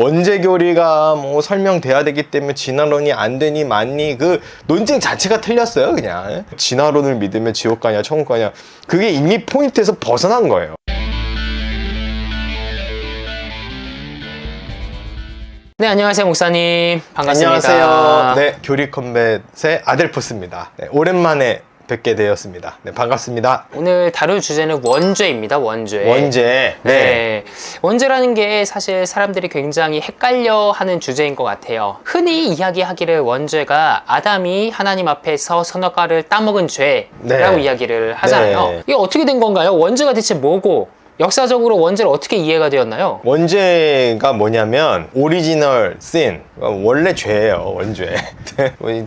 원죄 교리가 뭐 설명돼야 되기 때문에 진화론이 안 되니 맞니, 그 논증 자체가 틀렸어요. 그냥 진화론을 믿으면 지옥 가냐 천국 가냐, 그게 이미 포인트에서 벗어난 거예요. 네, 안녕하세요, 목사님. 반갑습니다. 안녕하세요. 네, 교리 컴뱃의 아델포스입니다. 네, 오랜만에 뵙게 되었습니다. 네, 반갑습니다. 오늘 다룰 주제는 원죄입니다. 원죄. 원죄. 네. 원죄라는 게 사실 사람들이 굉장히 헷갈려 하는 주제인 것 같아요. 흔히 이야기하기를 원죄가 아담이 하나님 앞에서 선악과를 따먹은 죄라고 이야기를 하잖아요. 네. 이게 어떻게 된 건가요? 원죄가 대체 뭐고, 역사적으로 원죄를 어떻게 이해가 되었나요? 원죄가 뭐냐면 오리지널 씬, 원래 죄예요. 원죄.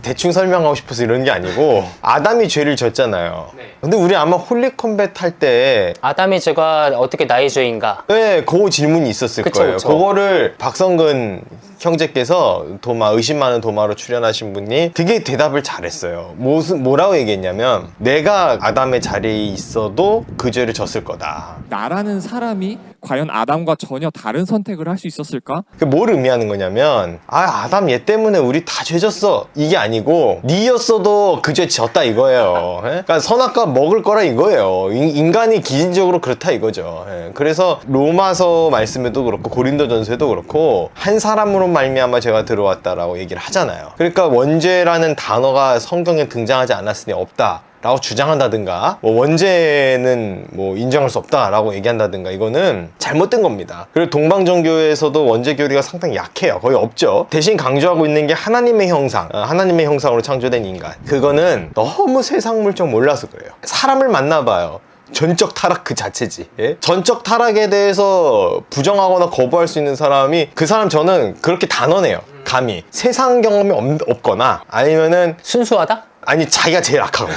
대충 설명하고 싶어서 이런 게 아니고, 아담이 죄를 졌잖아요. 근데 우리 아마 홀리 컴뱃 할 때 아담의 죄가 어떻게 나의 죄인가? 네, 그 질문이 있었을 거예요. 그거를 박성근 형제께서 의심 많은 도마로 출연하신 분이 되게 대답을 잘했어요. 뭐라고 얘기했냐면, 내가 아담의 자리에 있어도 그 죄를 졌을 거다. 나라는 사람이 과연 아담과 전혀 다른 선택을 할 수 있었을까? 뭘 의미하는 거냐면, 아담 얘 때문에 우리 다 죄 졌어, 이게 아니고 니였어도 그 죄 졌다 이거예요. 그러니까 선악과 먹을 거라 이거예요. 인간이 기질적으로 그렇다 이거죠. 그래서 로마서 말씀에도 그렇고 고린도전서에도 그렇고 한 사람으로 말미암아 죄가 들어왔다라고 얘기를 하잖아요. 그러니까 원죄라는 단어가 성경에 등장하지 않았으니 없다 라고 주장한다든가, 원죄는 인정할 수 없다라고 얘기한다든가, 이거는 잘못된 겁니다. 그리고 동방종교에서도 원죄 교리가 상당히 약해요. 거의 없죠. 대신 강조하고 있는 게 하나님의 형상, 하나님의 형상으로 창조된 인간. 그거는 너무 세상 물정 몰라서 그래요. 사람을 만나봐요. 전적 타락 그 자체지. 예? 전적 타락에 대해서 부정하거나 거부할 수 있는 사람이, 그 사람 저는 그렇게 단언해요. 감히 세상 경험이 없거나, 아니면은 순수하다? 아니, 자기가 제일 악한 거야.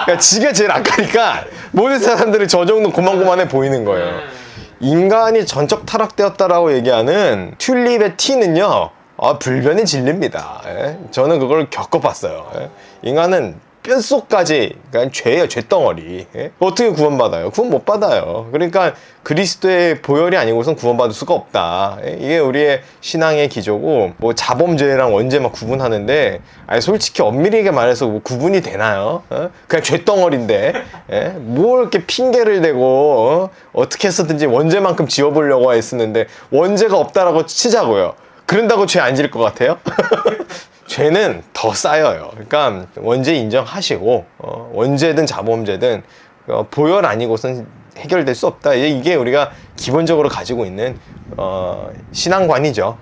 그러니까 지가 제일 악하니까 모든 사람들이 저 정도 고만고만해 보이는 거예요. 인간이 전적 타락되었다라고 얘기하는 튤립의 티는요, 불변의 진리입니다. 예? 저는 그걸 겪어봤어요. 예? 인간은 뼛속까지 그냥 죄예요. 죄덩어리. 예? 어떻게 구원받아요? 구원 못 받아요. 그러니까 그리스도의 보혈이 아니고선 구원받을 수가 없다. 예? 이게 우리의 신앙의 기조고, 자범죄랑 원죄 막 구분하는데, 솔직히 엄밀하게 말해서 구분이 되나요? 그냥 죄덩어리인데, 예? 뭘 이렇게 핑계를 대고 어떻게 해서든지 원죄만큼 지워보려고 했었는데, 원죄가 없다라고 치자고요. 그런다고 죄 안 질 것 같아요? 죄는 더 쌓여요. 그러니까 원죄 인정하시고, 원죄든 자범죄든 보혈 아니고선 해결될 수 없다. 이게 우리가 기본적으로 가지고 있는 신앙관이죠.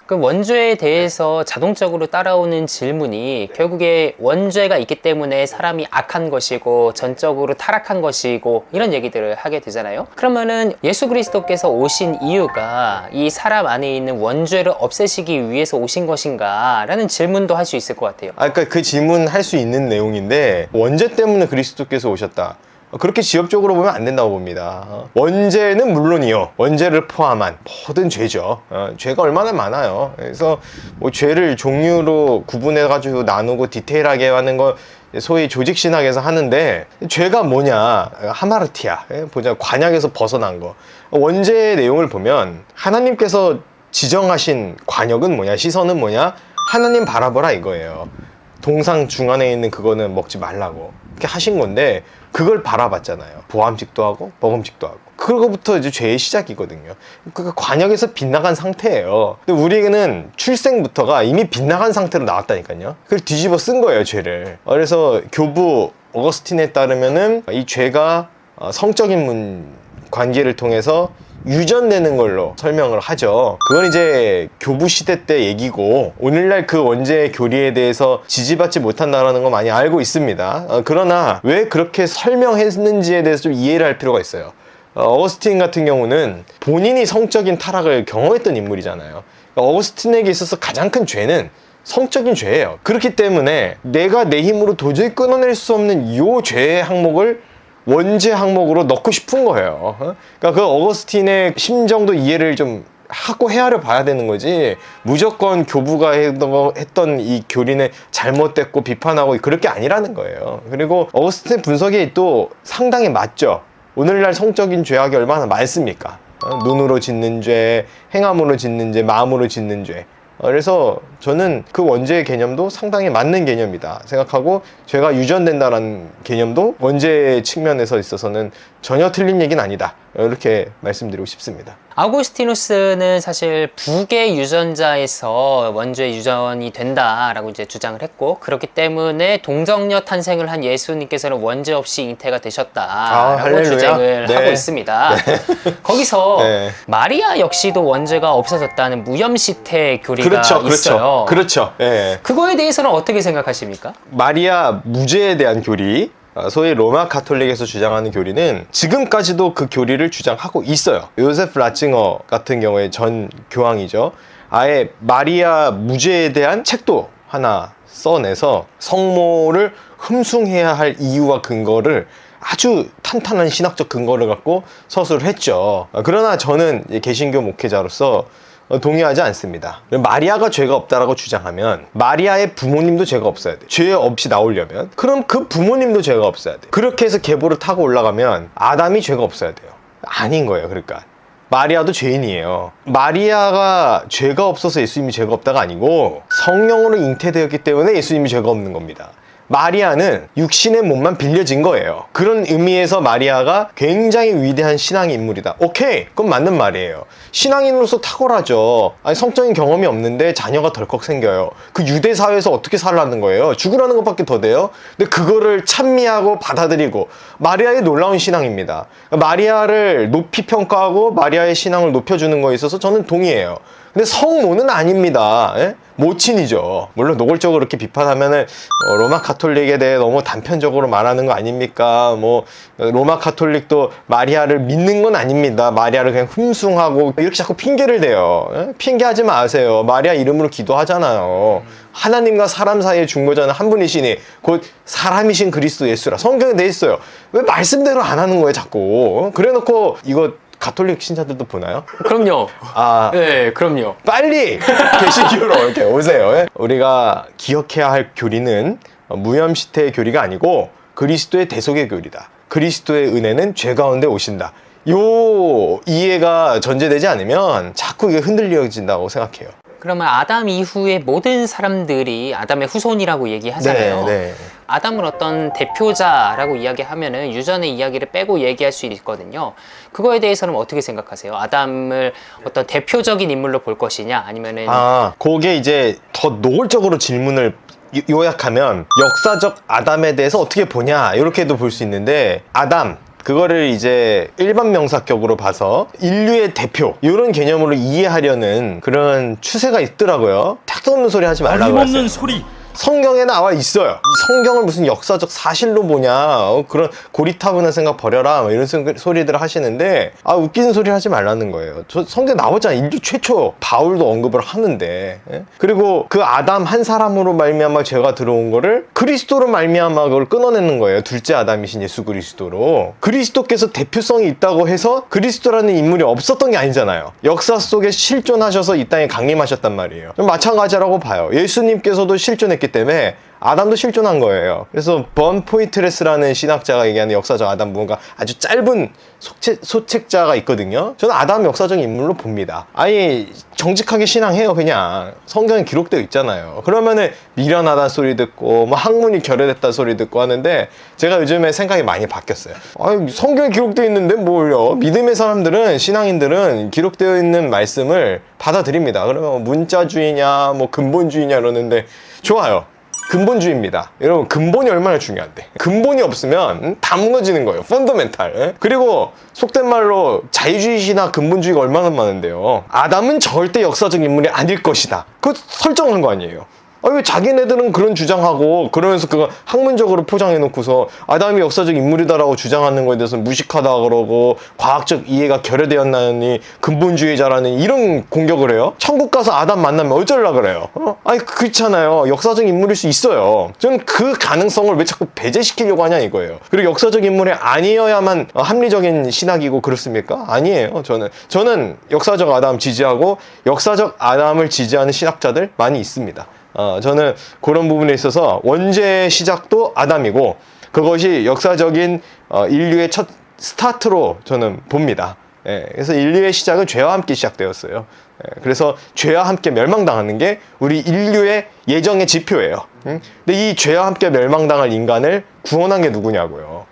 그 원죄에 대해서 자동적으로 따라오는 질문이, 결국에 원죄가 있기 때문에 사람이 악한 것이고 전적으로 타락한 것이고 이런 얘기들을 하게 되잖아요. 그러면은 예수 그리스도께서 오신 이유가 이 사람 안에 있는 원죄를 없애시기 위해서 오신 것인가 라는 질문도 할 수 있을 것 같아요. 그러니까 그 질문 할 수 있는 내용인데, 원죄 때문에 그리스도께서 오셨다, 그렇게 지엽적으로 보면 안 된다고 봅니다. 원죄는 물론이요, 원죄를 포함한 모든 죄죠. 죄가 얼마나 많아요. 그래서 죄를 종류로 구분해가지고 나누고 디테일하게 하는 거 소위 조직신학에서 하는데, 죄가 뭐냐, 하마르티아, 보자, 관약에서 벗어난 거. 원죄의 내용을 보면 하나님께서 지정하신 관역은 뭐냐, 시선은 뭐냐, 하나님 바라보라 이거예요. 동상 중앙에 있는 그거는 먹지 말라고 이렇게 하신 건데, 그걸 바라봤잖아요. 보암직도 하고 먹음직도 하고. 그거부터 이제 죄의 시작이거든요. 그러니까 관역에서 빗나간 상태예요. 근데 우리는 출생부터가 이미 빗나간 상태로 나왔다니까요. 그걸 뒤집어 쓴 거예요, 죄를. 그래서 교부 어거스틴에 따르면은 이 죄가 성적인 관계를 통해서 유전되는 걸로 설명을 하죠. 그건 이제 교부 시대 때 얘기고, 오늘날 그 원죄 교리에 대해서 지지받지 못한다는 거 많이 알고 있습니다. 그러나 왜 그렇게 설명했는지에 대해서 좀 이해를 할 필요가 있어요. 어거스틴 같은 경우는 본인이 성적인 타락을 경험했던 인물이잖아요. 어거스틴에게 있어서 가장 큰 죄는 성적인 죄예요. 그렇기 때문에 내가 내 힘으로 도저히 끊어낼 수 없는 이 죄의 항목을 원죄 항목으로 넣고 싶은 거예요. 그러니까 그 어거스틴의 심정도 이해를 좀 하고 헤아려 봐야 되는 거지, 무조건 교부가 했던 이 교리는 잘못됐고 비판하고 그럴 게 아니라는 거예요. 그리고 어거스틴의 분석이 또 상당히 맞죠. 오늘날 성적인 죄악이 얼마나 많습니까? 눈으로 짓는 죄, 행함으로 짓는 죄, 마음으로 짓는 죄. 그래서 저는 그 원죄의 개념도 상당히 맞는 개념이다 생각하고, 죄가 유전된다라는 개념도 원죄의 측면에서 있어서는 전혀 틀린 얘기는 아니다, 이렇게 말씀드리고 싶습니다. 아우구스티누스는 사실 북의 유전자에서 원죄 유전이 된다라고 이제 주장을 했고, 그렇기 때문에 동정녀 탄생을 한 예수님께서는 원죄 없이 잉태가 되셨다라고 할렐루야. 주장을 네. 하고 있습니다. 거기서 네. 마리아 역시도 원죄가 없어졌다는 무염시태 교리가 그렇죠, 있어요. 그렇죠. 예. 그거에 대해서는 어떻게 생각하십니까? 마리아 무죄에 대한 교리, 소위 로마 가톨릭에서 주장하는 교리는 지금까지도 그 교리를 주장하고 있어요. 요세프 라칭어 같은 경우에 전 교황이죠. 아예 마리아 무죄에 대한 책도 하나 써내서 성모를 흠숭해야 할 이유와 근거를 아주 탄탄한 신학적 근거를 갖고 서술을 했죠. 그러나 저는 개신교 목회자로서 동의하지 않습니다. 마리아가 죄가 없다라고 주장하면 마리아의 부모님도 죄가 없어야 돼. 죄 없이 나오려면 그럼 그 부모님도 죄가 없어야 돼. 그렇게 해서 계보를 타고 올라가면 아담이 죄가 없어야 돼요. 아닌 거예요. 그러니까 마리아도 죄인이에요. 마리아가 죄가 없어서 예수님이 죄가 없다가 아니고 성령으로 잉태되었기 때문에 예수님이 죄가 없는 겁니다. 마리아는 육신의 몸만 빌려진 거예요. 그런 의미에서 마리아가 굉장히 위대한 신앙의 인물이다. 오케이, 그건 맞는 말이에요. 신앙인으로서 탁월하죠. 아니, 성적인 경험이 없는데 자녀가 덜컥 생겨요. 그 유대 사회에서 어떻게 살라는 거예요? 죽으라는 것밖에 더 돼요? 근데 그거를 찬미하고 받아들이고, 마리아의 놀라운 신앙입니다. 마리아를 높이 평가하고 마리아의 신앙을 높여주는 거에 있어서 저는 동의해요. 근데 성모는 아닙니다. 예? 모친이죠. 물론 노골적으로 이렇게 비판하면은 로마 가톨릭에 대해 너무 단편적으로 말하는 거 아닙니까? 뭐 로마 가톨릭도 마리아를 믿는 건 아닙니다. 마리아를 그냥 흠숭하고 이렇게 자꾸 핑계를 대요. 예? 핑계하지 마세요. 마리아 이름으로 기도하잖아요. 하나님과 사람 사이의 중보자는 한 분이시니 곧 사람이신 그리스도 예수라. 성경에 돼 있어요. 왜 말씀대로 안 하는 거예요, 자꾸? 그래놓고 이거 가톨릭 신자들도 보나요? 그럼요. 네, 그럼요. 빨리 개신교로 이렇게 오세요. 예? 우리가 기억해야 할 교리는 무염시태의 교리가 아니고 그리스도의 대속의 교리다. 그리스도의 은혜는 죄 가운데 오신다. 요 이해가 전제되지 않으면 자꾸 이게 흔들려진다고 생각해요. 그러면 아담 이후에 모든 사람들이 아담의 후손이라고 얘기하잖아요. 네. 아담을 어떤 대표자라고 이야기하면은 유전의 이야기를 빼고 얘기할 수 있거든요. 그거에 대해서는 어떻게 생각하세요? 아담을 어떤 대표적인 인물로 볼 것이냐, 아니면은 그게 이제 더 노골적으로 질문을 요약하면 역사적 아담에 대해서 어떻게 보냐, 이렇게도 볼 수 있는데, 아담 그거를 이제 일반 명사격으로 봐서 인류의 대표 이런 개념으로 이해하려는 그런 추세가 있더라고요. 택도 없는 소리 하지 말라고 했어요. 어림없는 소리. 성경에 나와 있어요. 이 성경을 무슨 역사적 사실로 보냐, 그런 고리타분한 생각 버려라, 뭐 이런 소리들을 하시는데, 웃기는 소리 하지 말라는 거예요. 저 성경 나오잖아요. 인류 최초 바울도 언급을 하는데, 예? 그리고 그 아담 한 사람으로 말미암아 죄가 들어온 거를 그리스도로 말미암아 그걸 끊어내는 거예요. 둘째 아담이신 예수 그리스도로. 그리스도께서 대표성이 있다고 해서 그리스도라는 인물이 없었던 게 아니잖아요. 역사 속에 실존하셔서 이 땅에 강림하셨단 말이에요. 마찬가지라고 봐요. 예수님께서도 실존했기 때문에 아담도 실존한 거예요. 그래서 번 포이트레스라는 신학자가 얘기하는 역사적 아담 부분과 아주 짧은 소책자가 있거든요. 저는 아담 역사적 인물로 봅니다. 아예 정직하게 신앙해요. 그냥 성경에 기록되어 있잖아요. 그러면은 미련하다 소리 듣고 뭐 학문이 결여됐다 소리 듣고 하는데, 제가 요즘에 생각이 많이 바뀌었어요. 성경에 기록되어 있는데 뭘요? 믿음의 사람들은, 신앙인들은 기록되어 있는 말씀을 받아들입니다. 그러면 문자주의냐 뭐 근본주의냐 그러는데, 좋아요. 근본주의입니다. 여러분, 근본이 얼마나 중요한데. 근본이 없으면 다 무너지는 거예요. 펀더멘탈. 그리고 속된 말로 자유주의시나 근본주의가 얼마나 많은데요. 아담은 절대 역사적 인물이 아닐 것이다. 그거 설정한 거 아니에요. 왜 자기네들은 그런 주장하고 그러면서 그거 학문적으로 포장해놓고서 아담이 역사적 인물이다라고 주장하는 거에 대해서 무식하다 그러고 과학적 이해가 결여되었나니 근본주의자라는 이런 공격을 해요? 천국 가서 아담 만나면 어쩌려고 그래요? 그렇잖아요. 역사적 인물일 수 있어요. 저는 그 가능성을 왜 자꾸 배제시키려고 하냐 이거예요. 그리고 역사적 인물이 아니어야만 합리적인 신학이고 그렇습니까? 아니에요. 저는 역사적 아담 지지하고 역사적 아담을 지지하는 신학자들 많이 있습니다. 저는 그런 부분에 있어서 원죄의 시작도 아담이고 그것이 역사적인 인류의 첫 스타트로 저는 봅니다. 예, 그래서 인류의 시작은 죄와 함께 시작되었어요. 예, 그래서 죄와 함께 멸망당하는 게 우리 인류의 예정의 지표예요. 근데 이 죄와 함께 멸망당할 인간을 구원한 게 누구냐고요.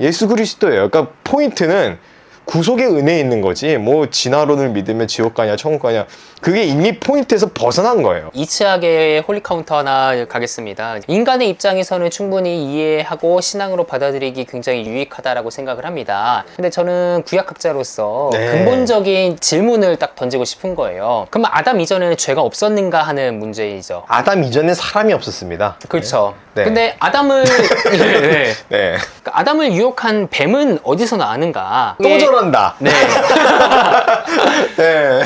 예수 그리스도예요. 그러니까 포인트는 구속의 은혜에 있는 거지, 뭐 진화론을 믿으면 지옥 가냐 천국 가냐, 그게 이미 포인트에서 벗어난 거예요. 이치학의 홀리 카운터 하나 가겠습니다. 인간의 입장에서는 충분히 이해하고 신앙으로 받아들이기 굉장히 유익하다라고 생각을 합니다. 근데 저는 구약학자로서 네. 근본적인 질문을 딱 던지고 싶은 거예요. 그럼 아담 이전에는 죄가 없었는가 하는 문제이죠. 아담 이전에 사람이 없었습니다. 그렇죠. 네. 근데 아담을 네. 네. 아담을 유혹한 뱀은 어디서 나는가? 또 저런다. 네. 네.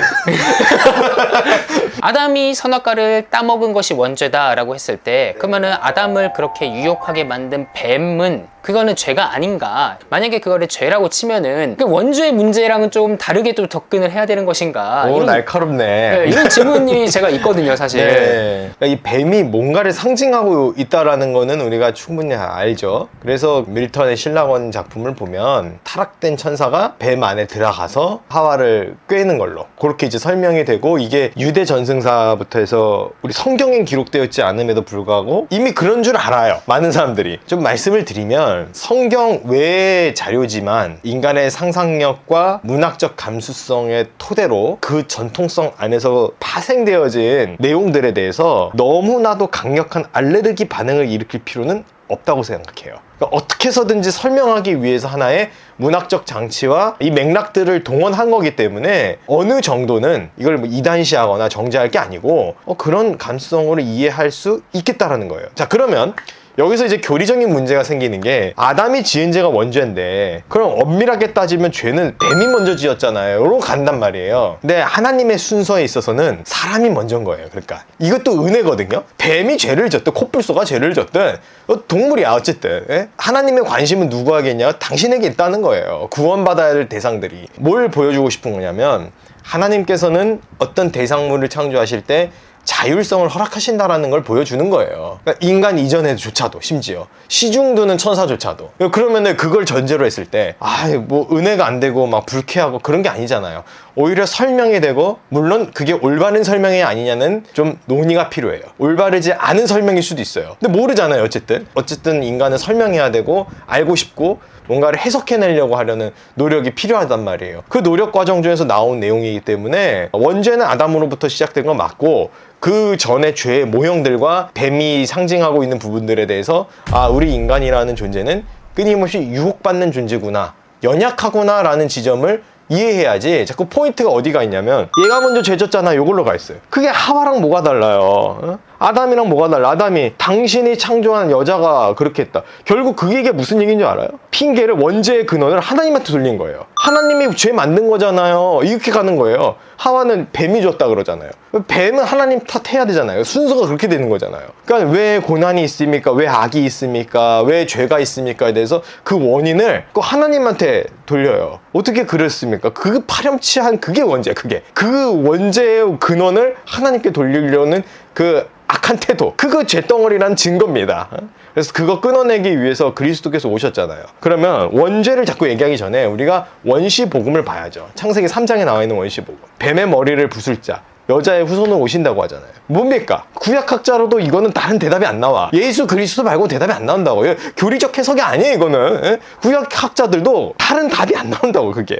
아담이 선악과를 따먹은 것이 원죄다라고 했을 때, 그러면은 아담을 그렇게 유혹하게 만든 뱀은 그거는 죄가 아닌가? 만약에 그거를 죄라고 치면은 그 원죄의 문제랑은 좀 다르게 또 접근을 해야 되는 것인가? 오, 이런, 날카롭네. 네, 이런 질문이 제가 있거든요, 사실. 네. 그러니까 이 뱀이 뭔가를 상징하고 있다라는 거는 우리가 충분히 알죠. 그래서 밀턴의 신라원 작품을 보면 타락된 천사가 뱀 안에 들어가서 하와를 꿰는 걸로 그렇게 이제 설명이 되고, 이게 유대 전승사부터 해서 우리 성경엔 기록되었지 않음에도 불구하고 이미 그런 줄 알아요, 많은 사람들이. 좀 말씀을 드리면 성경 외의 자료지만 인간의 상상력과 문학적 감수성의 토대로 그 전통성 안에서 파생되어진 내용들에 대해서 너무나도 강력한 알레르기 반응을 일으킬 필요는 없다고 생각해요. 그러니까 어떻게 해서든지 설명하기 위해서 하나의 문학적 장치와 이 맥락들을 동원한 거기 때문에 어느 정도는 이걸 뭐 이단시하거나 정죄할 게 아니고 그런 감수성으로 이해할 수 있겠다라는 거예요. 자, 그러면 여기서 이제 교리적인 문제가 생기는 게, 아담이 지은 죄가 원죄인데 그럼 엄밀하게 따지면 죄는 뱀이 먼저 지었잖아요. 이러고 간단 말이에요. 근데 하나님의 순서에 있어서는 사람이 먼저인 거예요. 그러니까 이것도 은혜거든요. 뱀이 죄를 졌든 코뿔소가 죄를 졌든 동물이야 어쨌든. 예? 하나님의 관심은 누구에게냐? 당신에게 있다는 거예요. 구원받아야 할 대상들이. 뭘 보여주고 싶은 거냐면, 하나님께서는 어떤 대상물을 창조하실 때 자율성을 허락하신다라는 걸 보여주는 거예요. 그러니까 인간 이전에조차도, 심지어 시중드는 천사조차도. 그러면은 그걸 전제로 했을 때 뭐 은혜가 안 되고 막 불쾌하고 그런 게 아니잖아요. 오히려 설명이 되고, 물론 그게 올바른 설명이 아니냐는 좀 논의가 필요해요. 올바르지 않은 설명일 수도 있어요. 근데 모르잖아요. 어쨌든 인간은 설명해야 되고 알고 싶고 뭔가를 해석해내려고 하려는 노력이 필요하단 말이에요. 그 노력 과정 중에서 나온 내용이기 때문에 원죄는 아담으로부터 시작된 건 맞고, 그 전에 죄의 모형들과 뱀이 상징하고 있는 부분들에 대해서 우리 인간이라는 존재는 끊임없이 유혹받는 존재구나, 연약하구나 라는 지점을 이해해야지. 자꾸 포인트가 어디가 있냐면, 얘가 먼저 죄졌잖아 요걸로 가 있어요. 그게 하와랑 뭐가 달라요? 아담이랑 뭐가 달라? 아담이 당신이 창조한 여자가 그렇게 했다. 결국 그게 무슨 얘기인 줄 알아요? 핑계를, 원죄의 근원을 하나님한테 돌린 거예요. 하나님이 죄 만든 거잖아요. 이렇게 가는 거예요. 하와는 뱀이 줬다 그러잖아요. 뱀은 하나님 탓해야 되잖아요. 순서가 그렇게 되는 거잖아요. 그러니까 왜 고난이 있습니까? 왜 악이 있습니까? 왜 죄가 있습니까?에 대해서 그 원인을 꼭 하나님한테 돌려요. 어떻게 그랬습니까? 그 파렴치한 그게 원죄야. 그 원죄의 근원을 하나님께 돌리려는 그 악한 태도, 그거 죄덩어리란 증거입니다. 그래서 그거 끊어내기 위해서 그리스도께서 오셨잖아요. 그러면 원죄를 자꾸 얘기하기 전에 우리가 원시복음을 봐야죠. 창세기 3장에 나와 있는 원시복음. 뱀의 머리를 부술 자, 여자의 후손으로 오신다고 하잖아요. 뭡니까? 구약학자로도 이거는 다른 대답이 안 나와. 예수 그리스도 말고 대답이 안 나온다고. 교리적 해석이 아니에요, 이거는. 구약학자들도 다른 답이 안 나온다고, 그게.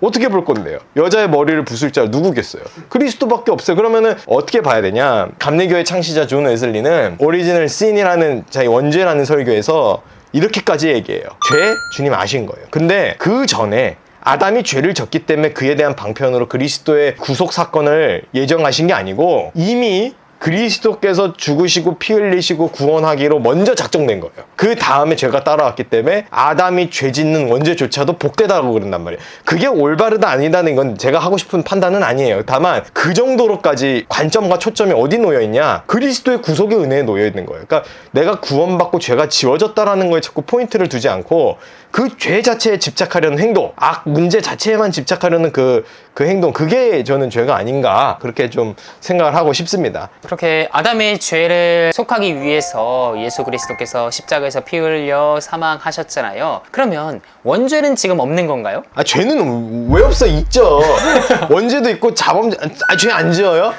어떻게 볼 건데요? 여자의 머리를 부술 자 누구겠어요? 그리스도밖에 없어요. 그러면은 어떻게 봐야 되냐? 감리교의 창시자 존 웨슬리는 오리지널 신이라는 자기 원죄라는 설교에서 이렇게까지 얘기해요. 죄? 주님 아신 거예요. 근데 그 전에 아담이 죄를 졌기 때문에 그에 대한 방편으로 그리스도의 구속 사건을 예정하신 게 아니고, 이미 그리스도께서 죽으시고 피 흘리시고 구원하기로 먼저 작정된 거예요. 그 다음에 죄가 따라왔기 때문에 아담이 죄 짓는 원죄조차도 복되다고 그런단 말이에요. 그게 올바르다 아니다는 건 제가 하고 싶은 판단은 아니에요. 다만 그 정도로까지 관점과 초점이 어디 놓여있냐? 그리스도의 구속의 은혜에 놓여있는 거예요. 그러니까 내가 구원받고 죄가 지워졌다라는 거에 자꾸 포인트를 두지 않고 그 죄 자체에 집착하려는 행동, 악 문제 자체에만 집착하려는 그 행동, 그게 저는 죄가 아닌가 그렇게 좀 생각을 하고 싶습니다. 그렇게 아담의 죄를 속하기 위해서 예수 그리스도께서 십자가에서 피 흘려 사망하셨잖아요. 그러면 원죄는 지금 없는 건가요? 죄는 왜 없어? 있죠. 원죄도 있고 죄 안 지어요?